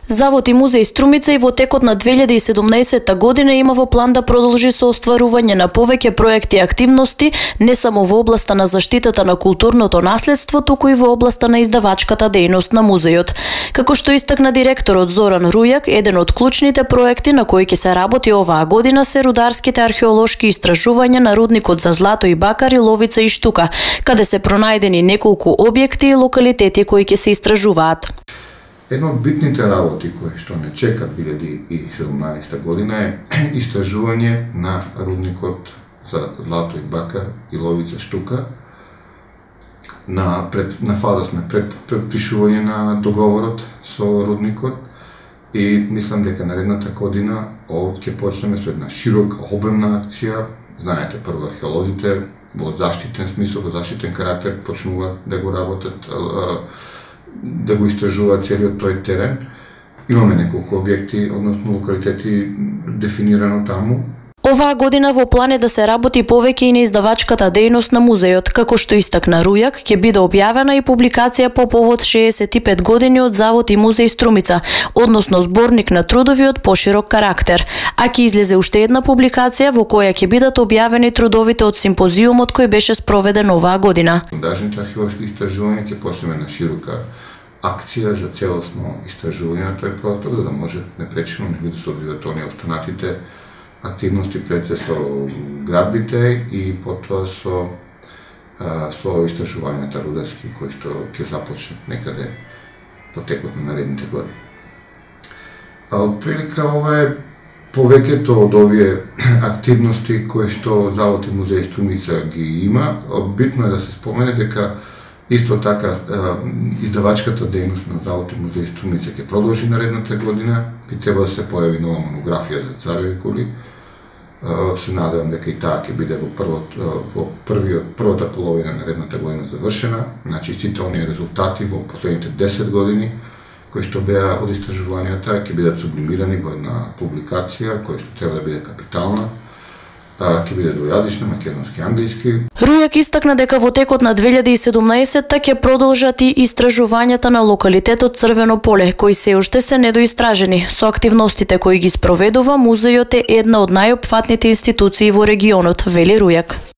Завод и музеј Струмица и во текот на 2017 година има во план да продолжи со остварување на повеќе проекти и активности, не само во областа на заштитата на културното наследство, туку и во областа на издавачката дејност на музејот. Како што истакна директорот Зоран Рујак, еден од клучните проекти на кои ќе се работи оваа година се рударските археолошки истражувања на рудникот за злато и бакар и Ловица и Штука, каде се пронајдени неколку објекти и локалитети кои ќе се истражуваат. Една од битните работи кои што не чекат 2017 година е истражување на рудникот за злато и бакар и Ловица Штука. На фаза сме пред подпишување на договорот со рудникот и мислам дека наредната година ќе почнеме со една широка обемна акција. Знаете, прво археолозите во заштитен смисол, во заштитен карактер почнуваат да го работат, да го истражуваат целиот тој терен. Имаме неколку објекти, односно локалитети дефинирано таму. Оваа година во план е да се работи повеќе и на издавачката дејност на музејот, како што истакна Рујак, ќе биде објавена и публикација по повод 65 години од Завод и музеј Струмица, односно зборник на трудови од поширок карактер. А ќе излезе уште една публикација во која ќе бидат објавени трудовите од симпозиумот кој беше спроведен оваа година. Сондажните археолошки истражувања ќе почнеме на широка акција за целосно истражување на тој простор, за да може непречено да се одвиват оние останатите активности пред се со градбите и потоа со истражувањата рударски кои што ќе започнат некаде во текот на наредните години. Отприлика ова е повеќето од овие активности кои што Завод и музеј Струмица ги има. Битно е да се спомене дека исто така издавачката дејност на Завод и музеј Струмица ќе продолжи наредната година. Би треба да се појави нова монографија за цареви коли. Се надевам дека и таа ќе биде во првата половина на наредната година завршена. Значи сите оние резултати во последните 10 години кои што беа од истражувањата ќе бидат сублимирани во една публикација која што треба да биде капитална. Ќе биде двојазична, македонски и англиски. Рујак истакна дека во текот на 2017 ќе продолжат и истражувањата на локалитетот Црвено поле, кои се уште се недоистражени. Со активностите кои ги спроведува, музејот е една од најопфатните институции во регионот, вели Рујак.